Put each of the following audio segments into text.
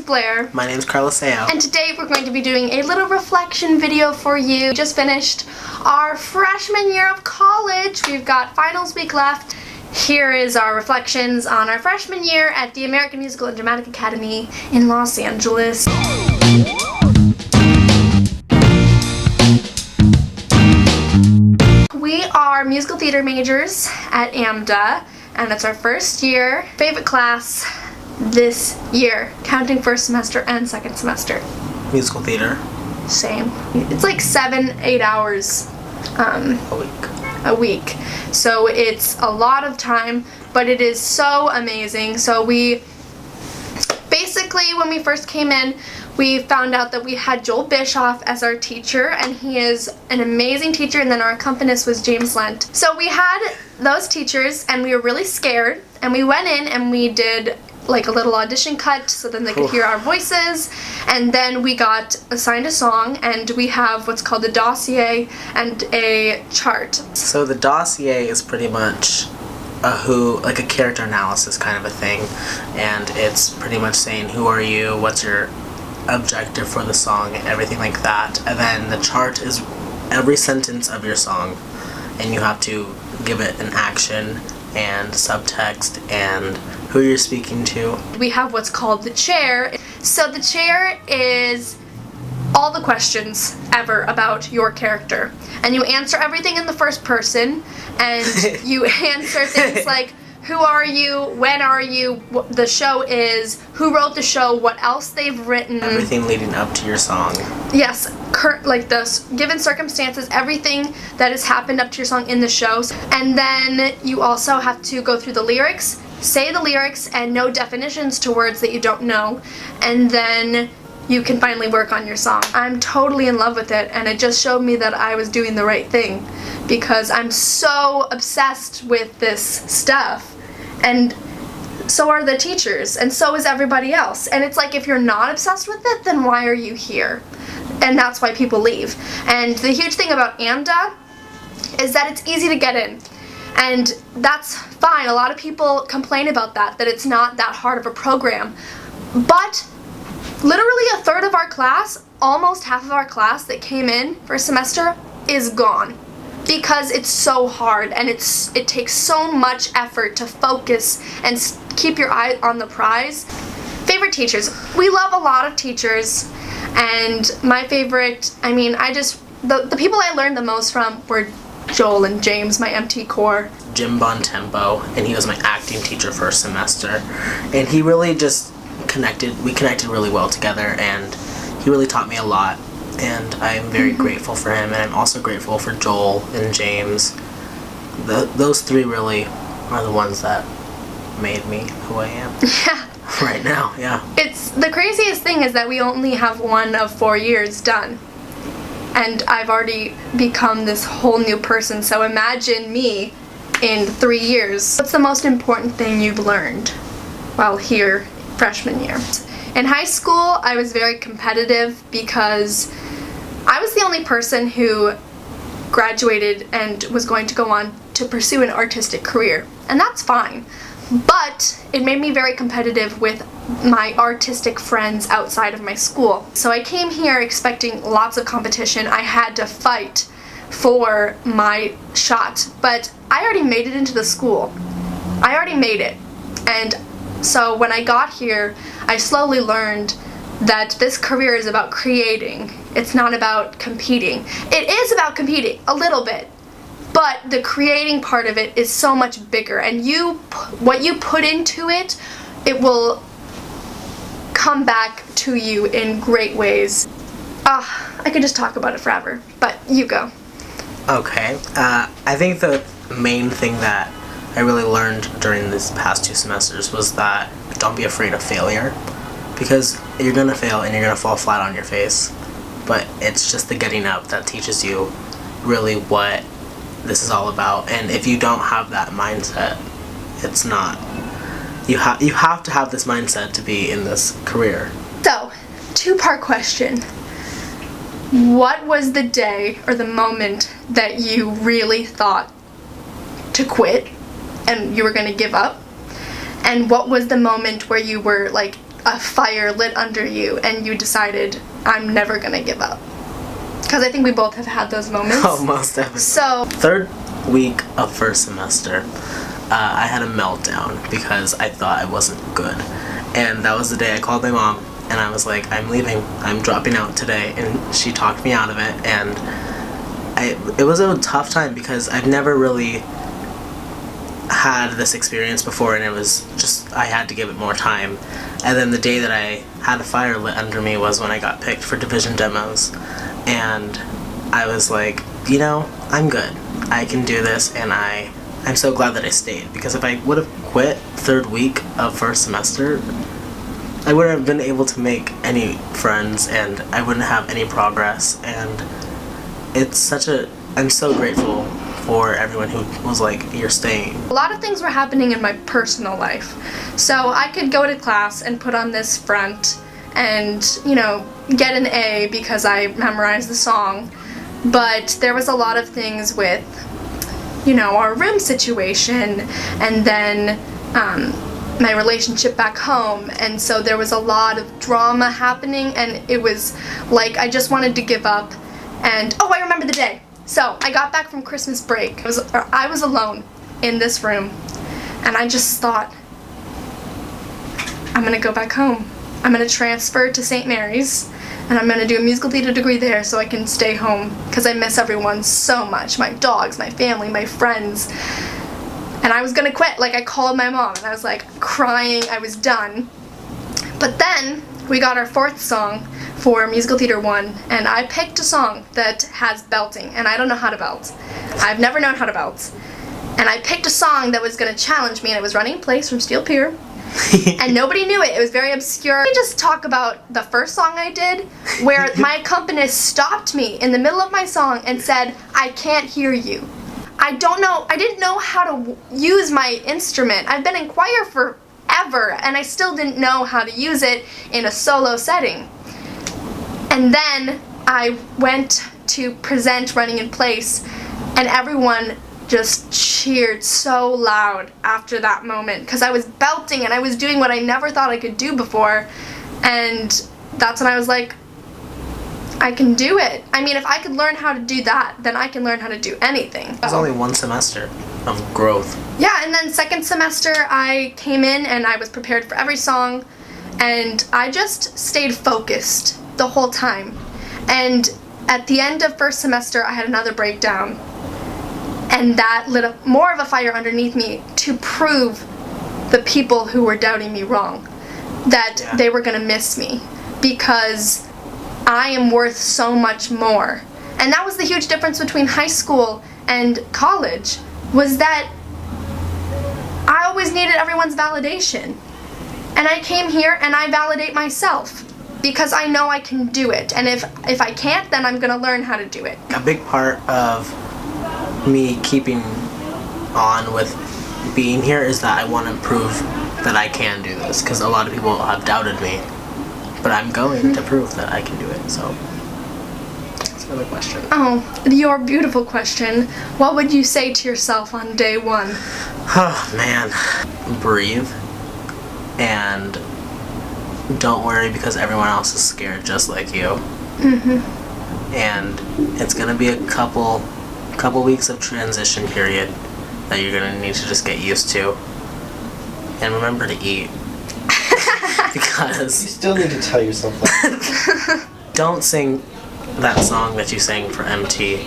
Blair. My name is Careliseo. And today we're going to be doing a little reflection video for you. We just finished our freshman year of college. We've got finals week left. Here is our reflections on our freshman year at the American Musical and Dramatic Academy in Los Angeles. We are musical theater majors at AMDA, and it's our first year. Favorite class this year, counting first semester and second semester. Musical theater. Same. It's like 7-8 hours a week. So it's a lot of time, but it is so amazing. So we basically, when we first came in, we found out that we had Joel Bischoff as our teacher, and he is an amazing teacher, and then our accompanist was James Lent. So we had those teachers, and we were really scared, and we went in and we did like a little audition cut so then they could hear our voices, and then we got assigned a song, and we have what's called a dossier and a chart. So the dossier is pretty much like a character analysis kind of a thing, and it's pretty much saying who are you, what's your objective for the song, everything like that. And then the chart is every sentence of your song, and you have to give it an action and subtext and who you're speaking to. We have what's called the chair. So the chair is all the questions ever about your character, and you answer everything in the first person, and you answer things like who are you, when are you, what the show is, who wrote the show, what else they've written. Everything leading up to your song. Yes, like the given circumstances, everything that has happened up to your song in the show. And then you also have to go through the lyrics, say the lyrics, and know definitions to words that you don't know. And then you can finally work on your song. I'm totally in love with it, and it just showed me that I was doing the right thing, because I'm so obsessed with this stuff. And so are the teachers, and so is everybody else. And it's like, if you're not obsessed with it, then why are you here? And that's why people leave. And the huge thing about AMDA is that it's easy to get in. And that's fine. A lot of people complain about that it's not that hard of a program. But literally a third of our class, almost half of our class that came in for a semester is gone. Because it's so hard, and it takes so much effort to focus and keep your eye on the prize. Favorite teachers. We love a lot of teachers, and my favorite, the people I learned the most from were Joel and James, my MT core. Jim Bontempo, and he was my acting teacher for a semester, and he really just we connected really well together, and he really taught me a lot. And I'm very grateful for him, and I'm also grateful for Joel and James. Those three really are the ones that made me who I am. Yeah. Right now, yeah. It's the craziest thing is that we only have 1 of 4 years done. And I've already become this whole new person, so imagine me in 3 years. What's the most important thing you've learned while here freshman year? In high school, I was very competitive because I was the only person who graduated and was going to go on to pursue an artistic career, and that's fine. But it made me very competitive with my artistic friends outside of my school. So I came here expecting lots of competition. I had to fight for my shot, but I already made it into the school. I already made it. And so when I got here, I slowly learned that this career is about creating. It's not about competing. It is about competing, a little bit, but the creating part of it is so much bigger, and what you put into it, it will come back to you in great ways. I could just talk about it forever, but you go. Okay, I think the main thing that I really learned during these past 2 semesters was that don't be afraid of failure, because you're gonna fail and you're gonna fall flat on your face, but it's just the getting up that teaches you really what this is all about. And if you don't have that mindset, it's not. You have to have this mindset to be in this career. So, 2-part question. what was the day or the moment that you really thought to quit and you were going to give up? And what was the moment where you were like a fire lit under you and you decided, I'm never going to give up? Because I think we both have had those moments. Oh, most definitely. So, third week of first semester, I had a meltdown because I thought I wasn't good. And that was the day I called my mom and I was like, I'm leaving. I'm dropping out today. And she talked me out of it. And it was a tough time because I've never really had this experience before, and it was just, I had to give it more time. And then the day that I had a fire lit under me was when I got picked for division demos. And I was like, you know, I'm good. I can do this, and I'm so glad that I stayed, because if I would have quit third week of first semester, I wouldn't have been able to make any friends, and I wouldn't have any progress. And it's I'm so grateful for everyone who was like, you're staying. a lot of things were happening in my personal life. So I could go to class and put on this front and, you know, get an A because I memorized the song. But there was a lot of things with, you know, our room situation, and then my relationship back home. And so there was a lot of drama happening, and it was like I just wanted to give up. And, oh, I remember the day. So I got back from Christmas break. I was alone in this room, and I just thought, I'm gonna go back home. I'm gonna transfer to St. Mary's, and I'm gonna do a musical theater degree there so I can stay home, because I miss everyone so much. My dogs, my family, my friends. And I was gonna quit. Like, I called my mom, and I was like crying. I was done. But then we got our fourth song for Musical Theater 1, and I picked a song that has belting, and I don't know how to belt. I've never known how to belt. And I picked a song that was going to challenge me, and it was Running in Place from Steel Pier. And nobody knew it. It was very obscure. Let me just talk about the first song I did, where my accompanist stopped me in the middle of my song and said, I can't hear you. I didn't know how to use my instrument. I've been in choir forever, and I still didn't know how to use it in a solo setting. And then I went to present Running in Place, and everyone just cheered so loud after that moment, because I was belting and I was doing what I never thought I could do before. And that's when I was like, I can do it. I mean, if I could learn how to do that, then I can learn how to do anything. It was only one semester of growth. Yeah, and then second semester I came in and I was prepared for every song, and I just stayed focused the whole time. And at the end of first semester I had another breakdown, and that lit up more of a fire underneath me to prove the people who were doubting me wrong, that they were gonna miss me, because I am worth so much more. And that was the huge difference between high school and college, was that I always needed everyone's validation. And I came here and I validate myself, because I know I can do it. And if I can't, then I'm gonna learn how to do it. A big part of me keeping on with being here is that I want to prove that I can do this, because a lot of people have doubted me, but I'm going to prove that I can do it. So that's another question. Oh, your beautiful question. What would you say to yourself on day one? Oh man, breathe and don't worry, because everyone else is scared just like you. And it's gonna be a couple weeks of transition period that you're gonna need to just get used to. And remember to eat. Because you still need to tell yourself that. Don't sing that song that you sang for MT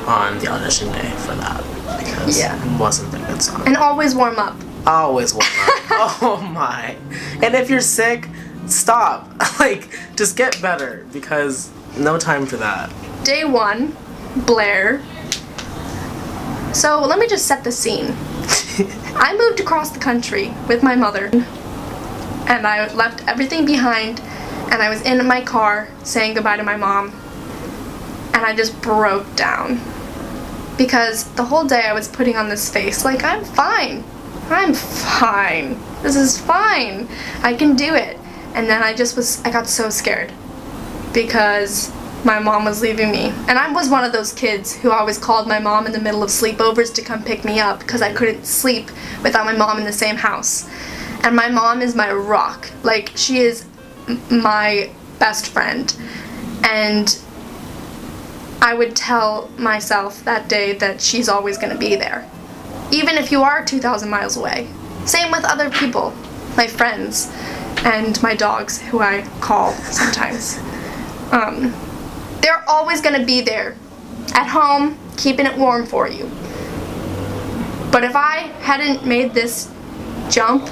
on the audition day for that, because it wasn't a good song. And always warm up. Always warm up. Oh my. And if you're sick, stop. Like, just get better, because no time for that. Day one, Blair. So let me just set the scene. I moved across the country with my mother, and I left everything behind, and I was in my car saying goodbye to my mom, and I just broke down. Because the whole day I was putting on this face like, I'm fine. I'm fine. This is fine. I can do it. And then I got so scared, because my mom was leaving me. And I was one of those kids who always called my mom in the middle of sleepovers to come pick me up because I couldn't sleep without my mom in the same house. And my mom is my rock. Like, she is my best friend. And I would tell myself that day that she's always going to be there. Even if you are 2,000 miles away. Same with other people, my friends, and my dogs, who I call sometimes. They're always going to be there, at home, keeping it warm for you. But if I hadn't made this jump,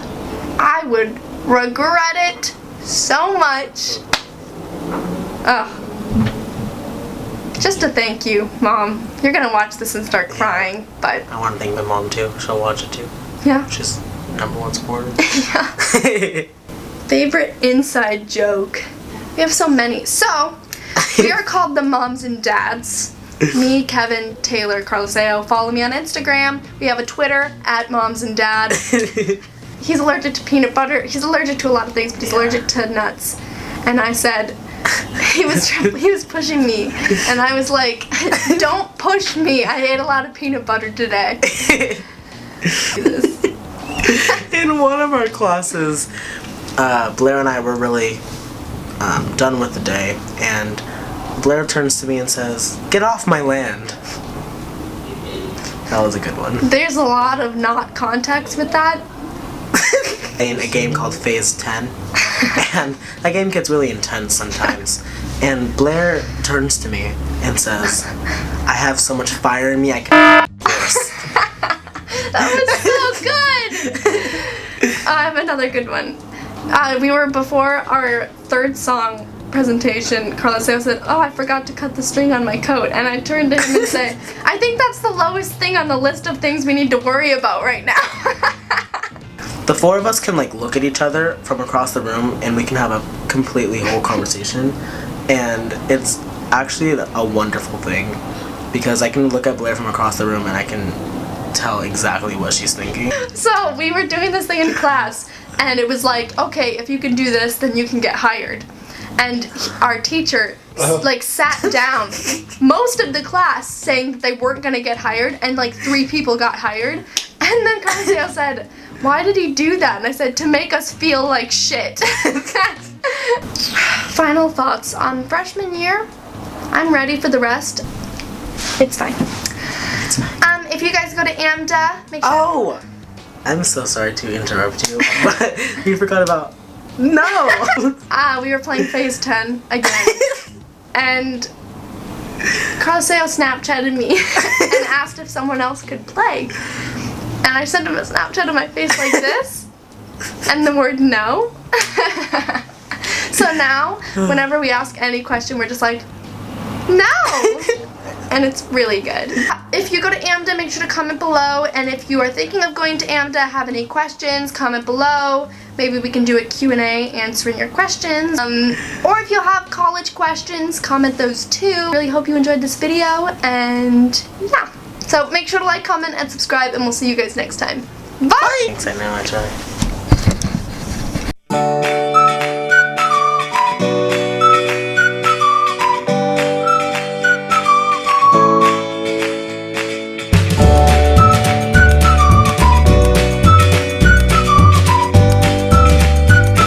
I would regret it so much. Ugh. Just to thank you, Mom. You're gonna watch this and start crying, but... I want to thank my mom, too. She'll watch it, too. Yeah. She's #1 supporter. Yeah. Favorite inside joke. We have so many. So, we are called the Moms and Dads. Me, Kevin, Taylor, Careliseo. Follow me on Instagram. We have a Twitter, @MomsandDad. He's allergic to peanut butter. He's allergic to a lot of things, but he's allergic to nuts. And I said, he was pushing me, and I was like, don't push me. I ate a lot of peanut butter today. In one of our classes, Blair and I were really done with the day, and Blair turns to me and says, "Get off my land." That was a good one. There's a lot of not context with that. In a game called Phase 10, and that game gets really intense sometimes. And Blair turns to me and says, "I have so much fire in me, I can force." That was so good! I have another good one. We were before our third song presentation. Careliseo said, "Oh, I forgot to cut the string on my coat." And I turned to him and said, "I think that's the lowest thing on the list of things we need to worry about right now." The four of us can like look at each other from across the room, and we can have a completely whole conversation, and it's actually a wonderful thing because I can look at Blair from across the room and I can tell exactly what she's thinking. So we were doing this thing in class, and it was like, okay, if you can do this, then you can get hired. And our teacher like sat down most of the class saying that they weren't gonna get hired, and like 3 people got hired. And then Careliseo said, "Why did he do that?" And I said, "To make us feel like shit." Final thoughts on freshman year. I'm ready for the rest. It's fine. If you guys go to AMDA, make sure... Oh! I'm so sorry to interrupt you, but we forgot about... No! We were playing Phase 10 again. And Careliseo Snapchatted me and asked if someone else could play. And I sent him a Snapchat of my face like this, and the word no. So now, whenever we ask any question, we're just like, no! And it's really good. If you go to AMDA, make sure to comment below, and if you are thinking of going to AMDA, have any questions, comment below. Maybe we can do a Q&A answering your questions. Or if you have college questions, comment those too. Really hope you enjoyed this video, and yeah. So make sure to like, comment, and subscribe, and we'll see you guys next time. Bye! Thanks, I know I tried.